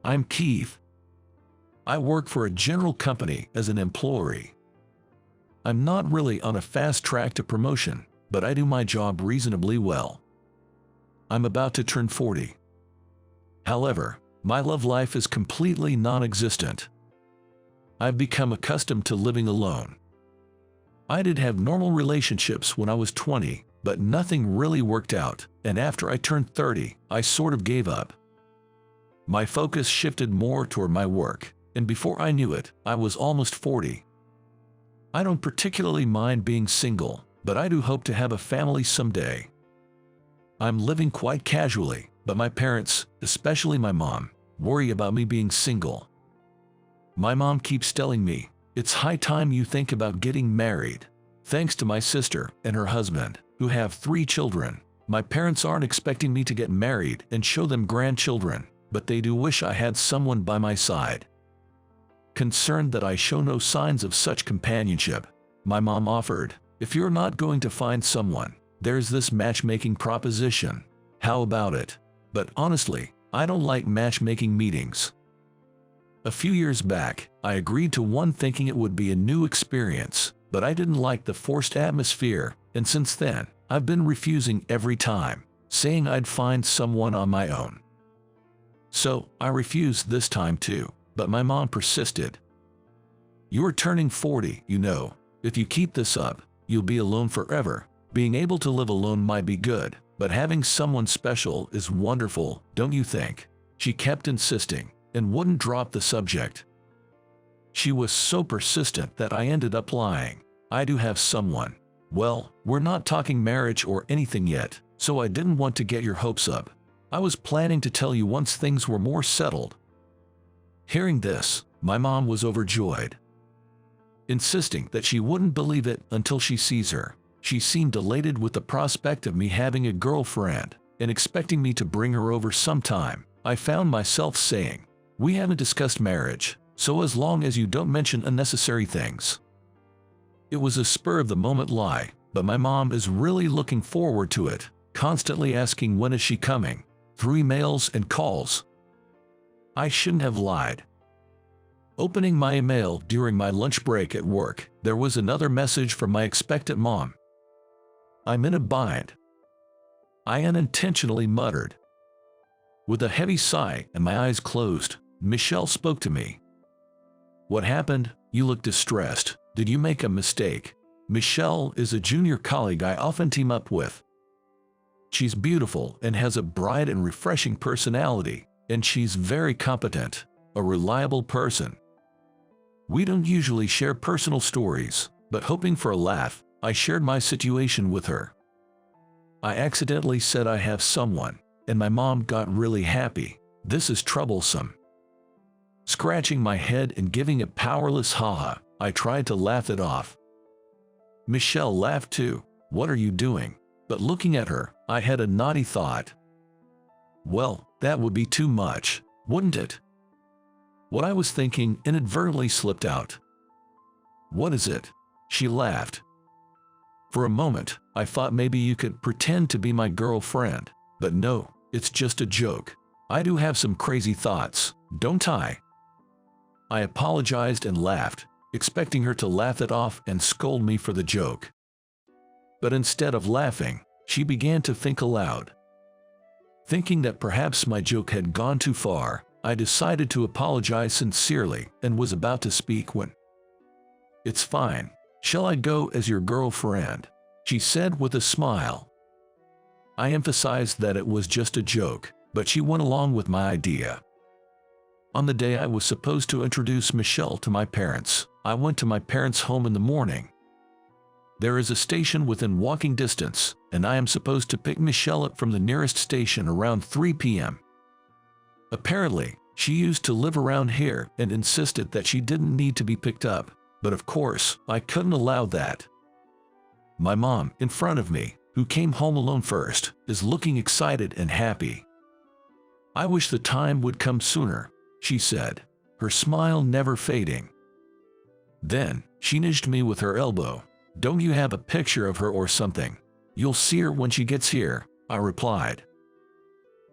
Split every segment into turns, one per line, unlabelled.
I'm Keith. I work for a general company as an employee. I'm not really on a fast track to promotion, but I do my job reasonably well. I'm about to turn 40. However, my love life is completely non-existent. I've become accustomed to living alone. I did have normal relationships when I was 20, but nothing really worked out, and after I turned 30, I sort of gave up. My focus shifted more toward my work, and before I knew it, I was almost 40. I don't particularly mind being single, but I do hope to have a family someday. I'm living quite casually, but my parents, especially my mom, worry about me being single. My mom keeps telling me, "It's high time you think about getting married." Thanks to my sister and her husband, who have 3 children, my parents aren't expecting me to get married and show them grandchildren, but they do wish I had someone by my side. Concerned that I show no signs of such companionship, my mom offered, "If you're not going to find someone, there's this matchmaking proposition. How about it?" But honestly, I don't like matchmaking meetings. A few years back, I agreed to one thinking it would be a new experience, but I didn't like the forced atmosphere, and since then, I've been refusing every time, saying I'd find someone on my own. So, I refused this time too, but my mom persisted. "You're turning 40, you know. If you keep this up, you'll be alone forever. Being able to live alone might be good, but having someone special is wonderful, don't you think?" She kept insisting, and wouldn't drop the subject. She was so persistent that I ended up lying. "I do have someone. Well, we're not talking marriage or anything yet, so I didn't want to get your hopes up. I was planning to tell you once things were more settled." Hearing this, my mom was overjoyed, insisting that she wouldn't believe it until she sees her. She seemed elated with the prospect of me having a girlfriend, and expecting me to bring her over sometime. I found myself saying, "We haven't discussed marriage, so as long as you don't mention unnecessary things." It was a spur-of-the-moment lie, but my mom is really looking forward to it, constantly asking when is she coming, through emails and calls. I shouldn't have lied. Opening my email during my lunch break at work, there was another message from my expectant mom. "I'm in a bind," I unintentionally muttered. With a heavy sigh and my eyes closed, Michelle spoke to me. "What happened? You look distressed. Did you make a mistake?" Michelle is a junior colleague I often team up with. She's beautiful and has a bright and refreshing personality, and she's very competent, a reliable person. We don't usually share personal stories, but hoping for a laugh, I shared my situation with her. I accidentally said I have someone, and my mom got really happy. This is troublesome. Scratching my head and giving a powerless ha-ha, I tried to laugh it off. Michelle laughed too. "What are you doing?" But looking at her, I had a naughty thought. Well, that would be too much, wouldn't it? What I was thinking inadvertently slipped out. "What is it?" She laughed. For a moment, I thought maybe you could pretend to be my girlfriend, but no, it's just a joke. I do have some crazy thoughts, don't I? I apologized and laughed, expecting her to laugh it off and scold me for the joke. But instead of laughing, she began to think aloud. Thinking that perhaps my joke had gone too far, I decided to apologize sincerely and was about to speak when, "It's fine. Shall I go as your girlfriend?" she said with a smile. I emphasized that it was just a joke, but she went along with my idea. On the day I was supposed to introduce Michelle to my parents, I went to my parents' home in the morning. There is a station within walking distance, and I am supposed to pick Michelle up from the nearest station around 3 p.m. Apparently, she used to live around here and insisted that she didn't need to be picked up, but of course, I couldn't allow that. My mom, in front of me, who came home alone first, is looking excited and happy. "I wish the time would come sooner," she said, her smile never fading. Then, she nudged me with her elbow. "Don't you have a picture of her or something? You'll see her when she gets here," I replied.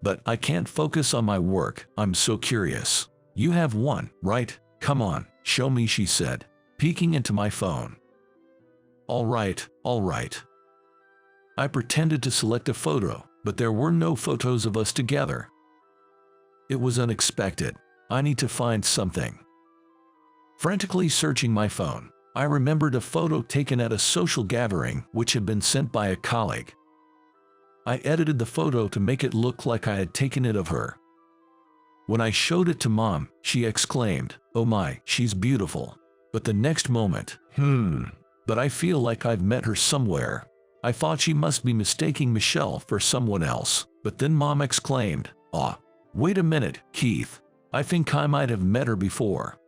But I can't focus on my work, I'm so curious. You have one, right? Come on, show me, she said, peeking into my phone. All right. I pretended to select a photo, but there were no photos of us together. It was unexpected. I need to find something. Frantically searching my phone, I remembered a photo taken at a social gathering which had been sent by a colleague. I edited the photo to make it look like I had taken it of her. When I showed it to Mom, she exclaimed, "Oh my, she's beautiful." But the next moment, but I feel like I've met her somewhere. I thought she must be mistaking Michelle for someone else, but then Mom exclaimed, "Ah, wait a minute, Keith. I think I might have met her before."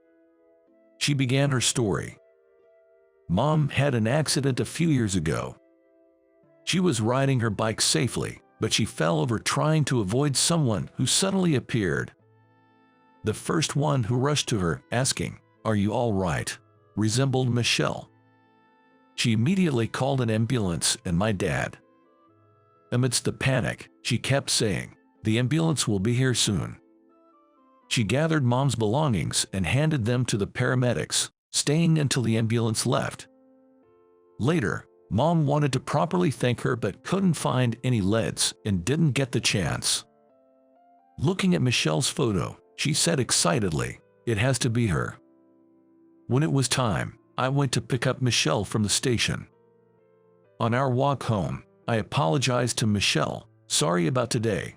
She began her story. Mom had an accident a few years ago. She was riding her bike safely, but she fell over trying to avoid someone who suddenly appeared. The first one who rushed to her, asking, "Are you all right?" resembled Michelle. She immediately called an ambulance and my dad. Amidst the panic, she kept saying, "The ambulance will be here soon." She gathered Mom's belongings and handed them to the paramedics, staying until the ambulance left. Later, Mom wanted to properly thank her but couldn't find any leads and didn't get the chance. Looking at Michelle's photo, she said excitedly, "It has to be her." When it was time, I went to pick up Michelle from the station. On our walk home, I apologized to Michelle, "Sorry about today."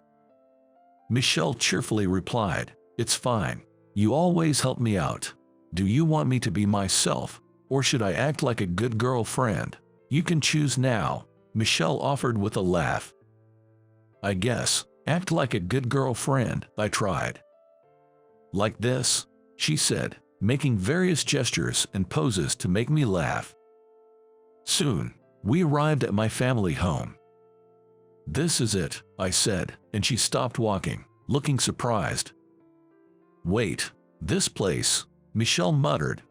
Michelle cheerfully replied, "It's fine. You always help me out. Do you want me to be myself, or should I act like a good girlfriend? You can choose now," Michelle offered with a laugh. "I guess, act like a good girlfriend," I tried. "Like this?" she said, making various gestures and poses to make me laugh. Soon, we arrived at my family home. "This is it," I said, and she stopped walking, looking surprised. "Wait, this place," Michelle muttered.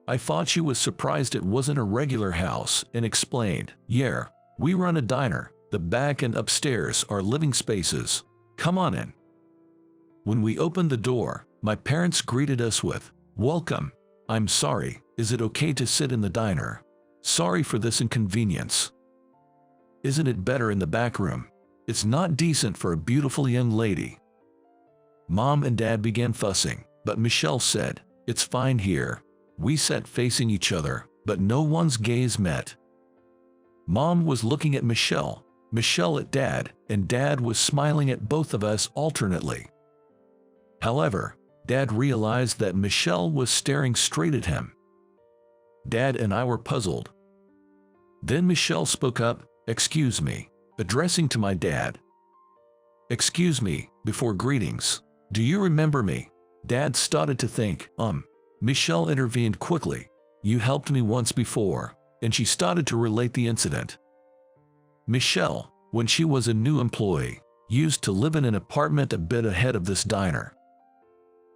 I thought she was surprised it wasn't a regular house and explained, "Yeah, we run a diner. The back and upstairs are living spaces. Come on in." When we opened the door, my parents greeted us with, "Welcome. I'm sorry, is it okay to sit in the diner? Sorry for this inconvenience. Isn't it better in the back room? It's not decent for a beautiful young lady." Mom and Dad began fussing, but Michelle said, "It's fine here." We sat facing each other, but no one's gaze met. Mom was looking at Michelle, Michelle at Dad, and Dad was smiling at both of us alternately. However, Dad realized that Michelle was staring straight at him. Dad and I were puzzled. Then Michelle spoke up, "Excuse me," addressing to my dad. "Excuse me," before greetings. "Do you remember me?" Dad started to think, Michelle intervened quickly. "You helped me once before," and she started to relate the incident. Michelle, when she was a new employee, used to live in an apartment a bit ahead of this diner.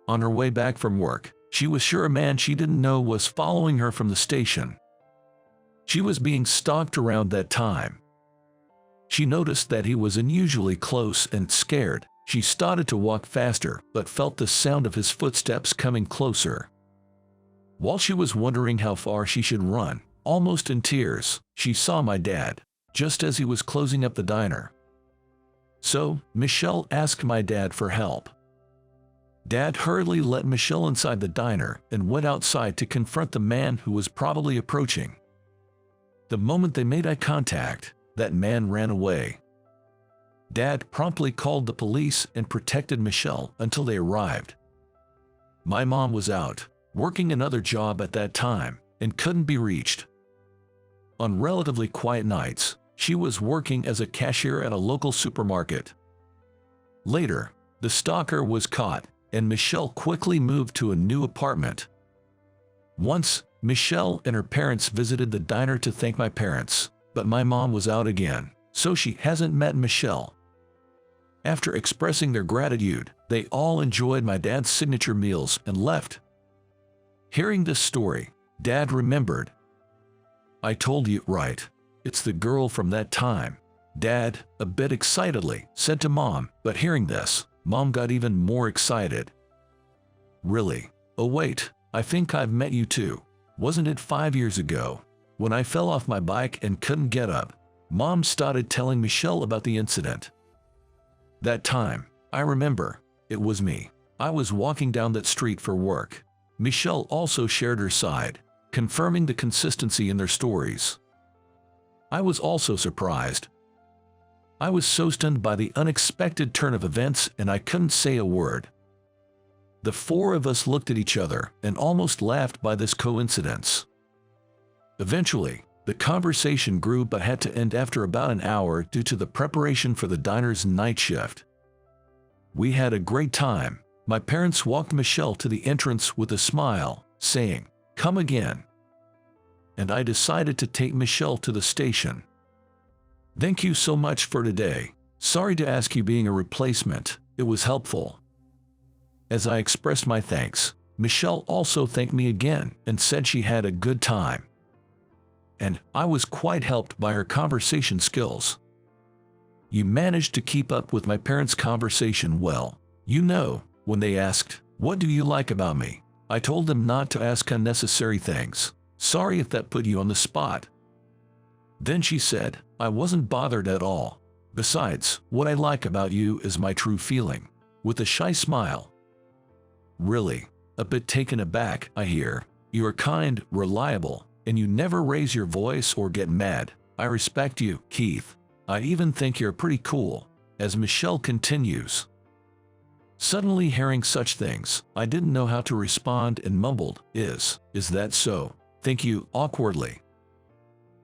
On her way back from work, she was sure a man she didn't know was following her from the station. She was being stalked around that time. She noticed that he was unusually close and scared. She started to walk faster, but felt the sound of his footsteps coming closer. While she was wondering how far she should run, almost in tears, she saw my dad, just as he was closing up the diner. So, Michelle asked my dad for help. Dad hurriedly let Michelle inside the diner and went outside to confront the man who was probably approaching. The moment they made eye contact, that man ran away. Dad promptly called the police and protected Michelle until they arrived. My mom was out, working another job at that time, and couldn't be reached. On relatively quiet nights, she was working as a cashier at a local supermarket. Later, the stalker was caught, and Michelle quickly moved to a new apartment. Once, Michelle and her parents visited the diner to thank my parents, but my mom was out again, so she hasn't met Michelle. After expressing their gratitude, they all enjoyed my dad's signature meals and left. Hearing this story, Dad remembered. "I told you right. It's the girl from that time." Dad, a bit excitedly, said to Mom, but hearing this, Mom got even more excited. Really? Oh wait, I think I've met you too. Wasn't it 5 years ago? When I fell off my bike and couldn't get up, Mom started telling Michelle about the incident. That time, I remember, it was me. I was walking down that street for work. Michelle also shared her side, confirming the consistency in their stories. I was also surprised. I was so stunned by the unexpected turn of events and I couldn't say a word. The four of us looked at each other and almost laughed by this coincidence. Eventually, the conversation grew but had to end after about an hour due to the preparation for the diner's night shift. We had a great time. My parents walked Michelle to the entrance with a smile, saying, "Come again." And I decided to take Michelle to the station. Thank you so much for today. Sorry to ask you being a replacement, it was helpful. As I expressed my thanks, Michelle also thanked me again and said she had a good time. And I was quite helped by her conversation skills. You managed to keep up with my parents' conversation well. You know, when they asked, "What do you like about me?" I told them not to ask unnecessary things. Sorry if that put you on the spot. Then she said, I wasn't bothered at all. Besides, what I like about you is my true feeling. With a shy smile. Really? A bit taken aback, I hear. You are kind, reliable, and you never raise your voice or get mad. I respect you, Keith. I even think you're pretty cool. As Michelle continues. Suddenly hearing such things, I didn't know how to respond and mumbled, Is that so? Thank you, awkwardly.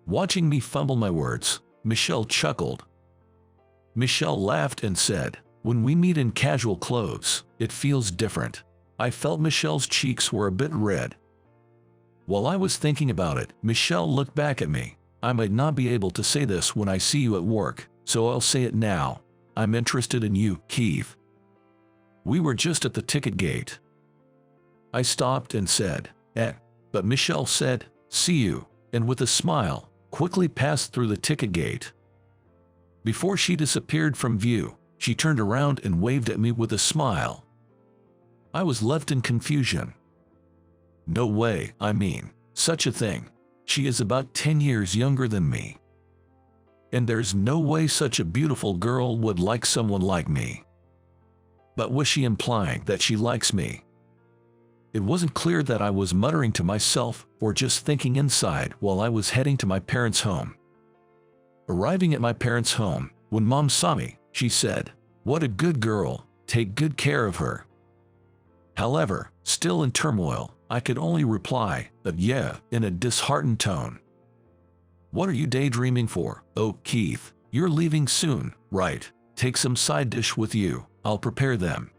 Watching me fumble my words, Michelle chuckled. Michelle laughed and said, when we meet in casual clothes, it feels different. I felt Michelle's cheeks were a bit red. While I was thinking about it, Michelle looked back at me. I might not be able to say this when I see you at work, so I'll say it now. I'm interested in you, Keith. We were just at the ticket gate. I stopped and said, but Michelle said, see you, and with a smile, quickly passed through the ticket gate. Before she disappeared from view, she turned around and waved at me with a smile. I was left in confusion. No way, I mean, such a thing. She is about 10 years younger than me. And there's no way such a beautiful girl would like someone like me. But was she implying that she likes me? It wasn't clear that I was muttering to myself or just thinking inside while I was heading to my parents' home. Arriving at my parents' home, when Mom saw me, she said, "What a good girl, take good care of her." However, still in turmoil, I could only reply, yeah, in a disheartened tone. What are you daydreaming for? Oh, Keith, you're leaving soon, right? Take some side dish with you, I'll prepare them.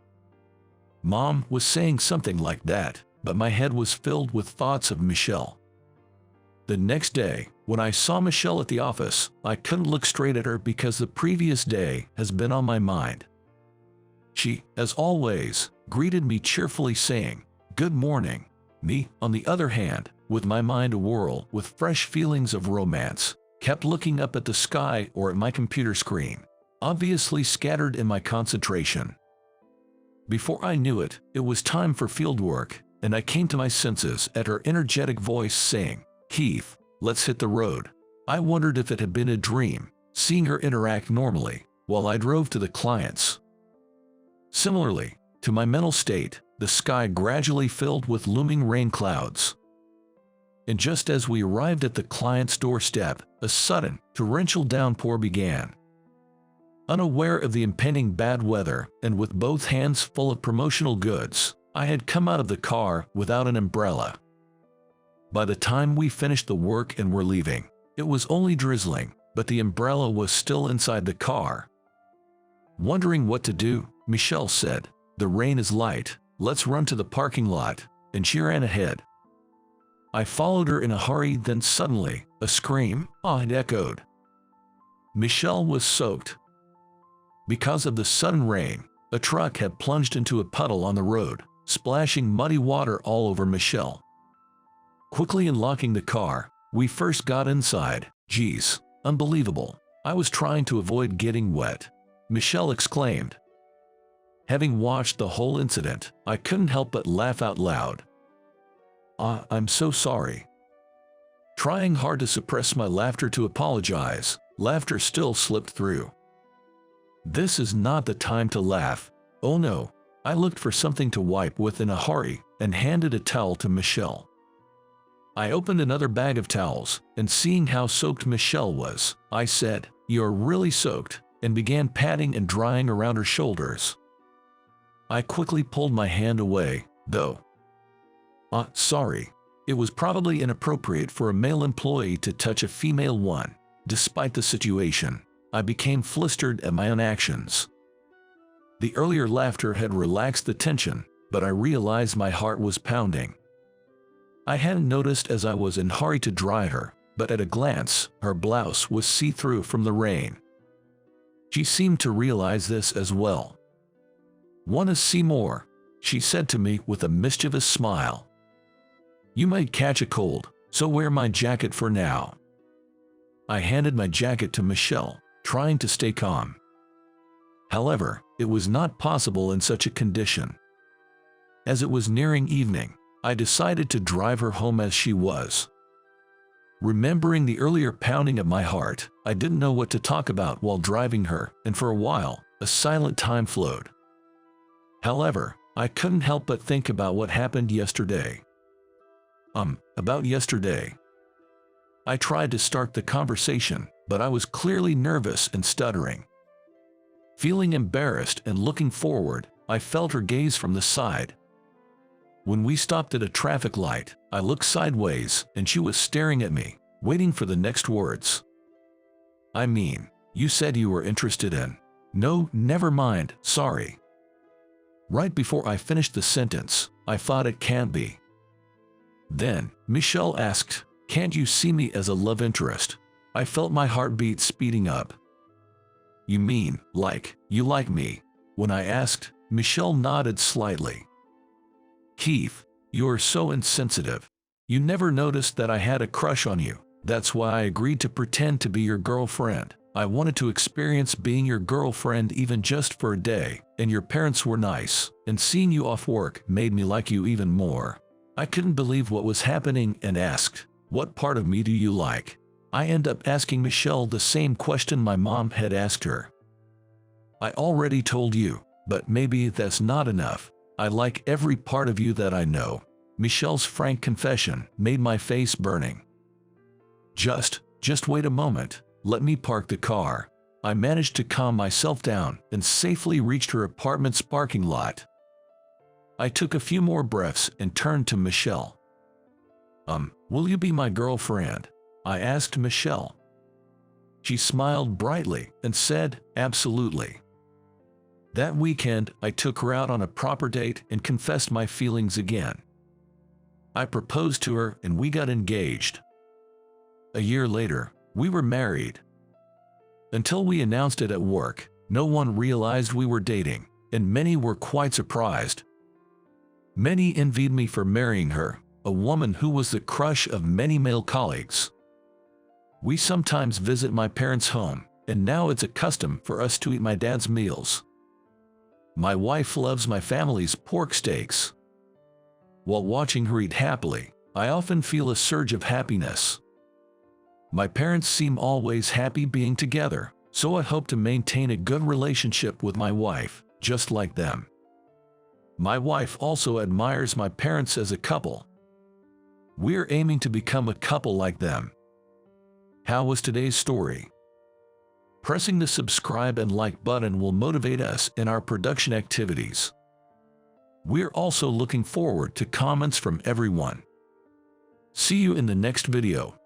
Mom was saying something like that, but my head was filled with thoughts of Michelle. The next day, when I saw Michelle at the office, I couldn't look straight at her because the previous day has been on my mind. She, as always, greeted me cheerfully saying, "Good morning." Me, on the other hand, with my mind awhirl with fresh feelings of romance, kept looking up at the sky or at my computer screen, obviously scattered in my concentration. Before I knew it, it was time for field work, and I came to my senses at her energetic voice saying, "Keith, let's hit the road." I wondered if it had been a dream, seeing her interact normally, while I drove to the clients. Similarly, to my mental state, the sky gradually filled with looming rain clouds. And just as we arrived at the client's doorstep, a sudden, torrential downpour began. Unaware of the impending bad weather, and with both hands full of promotional goods, I had come out of the car without an umbrella. By the time we finished the work and were leaving, it was only drizzling, but the umbrella was still inside the car. Wondering what to do, Michelle said, "The rain is light, let's run to the parking lot," and she ran ahead. I followed her in a hurry, then suddenly, a scream, had echoed. Michelle was soaked. Because of the sudden rain, a truck had plunged into a puddle on the road, splashing muddy water all over Michelle. Quickly unlocking the car, we first got inside. Geez, unbelievable. I was trying to avoid getting wet," Michelle exclaimed. Having watched the whole incident, I couldn't help but laugh out loud. I'm so sorry." Trying hard to suppress my laughter to apologize, laughter still slipped through. "This is not the time to laugh. Oh no." I looked for something to wipe with in a hurry and handed a towel to Michelle. I opened another bag of towels, and seeing how soaked Michelle was, I said, "You're really soaked," and began patting and drying around her shoulders. I quickly pulled my hand away, though. Sorry. It was probably inappropriate for a male employee to touch a female one. Despite the situation, I became flustered at my own actions. The earlier laughter had relaxed the tension, but I realized my heart was pounding. I hadn't noticed as I was in a hurry to dry her, but at a glance, her blouse was see-through from the rain. She seemed to realize this as well. "Want to see more?" she said to me with a mischievous smile. "You might catch a cold, so wear my jacket for now." I handed my jacket to Michelle, trying to stay calm. However, it was not possible in such a condition. As it was nearing evening, I decided to drive her home as she was. Remembering the earlier pounding of my heart, I didn't know what to talk about while driving her, and for a while, a silent time flowed. However, I couldn't help but think about what happened yesterday. About yesterday. I tried to start the conversation, but I was clearly nervous and stuttering. Feeling embarrassed and looking forward, I felt her gaze from the side. When we stopped at a traffic light, I looked sideways and she was staring at me, waiting for the next words. "I mean, you said you were interested in..." "No, never mind, sorry." Right before I finished the sentence, I thought it can't be. Then, Michelle asked, "Can't you see me as a love interest?" I felt my heartbeat speeding up. "You mean, like, you like me?" When I asked, Michelle nodded slightly. "Keith, you're so insensitive. You never noticed that I had a crush on you. That's why I agreed to pretend to be your girlfriend. I wanted to experience being your girlfriend even just for a day, and your parents were nice, and seeing you off work made me like you even more." I couldn't believe what was happening and asked, "What part of me do you like?" I ended up asking Michelle the same question my mom had asked her. "I already told you, but maybe that's not enough. I like every part of you that I know." Michelle's frank confession made my face burning. Just wait a moment. Let me park the car." I managed to calm myself down and safely reached her apartment's parking lot. I took a few more breaths and turned to Michelle. Will you be my girlfriend?" I asked Michelle. She smiled brightly and said, "Absolutely." That weekend, I took her out on a proper date and confessed my feelings again. I proposed to her and we got engaged. A year later, we were married. Until we announced it at work, no one realized we were dating, and many were quite surprised. Many envied me for marrying her, a woman who was the crush of many male colleagues. We sometimes visit my parents' home, and now it's a custom for us to eat my dad's meals. My wife loves my family's pork steaks. While watching her eat happily, I often feel a surge of happiness. My parents seem always happy being together, so I hope to maintain a good relationship with my wife, just like them. My wife also admires my parents as a couple. We're aiming to become a couple like them. How was today's story? Pressing the subscribe and like button will motivate us in our production activities. We're also looking forward to comments from everyone. See you in the next video.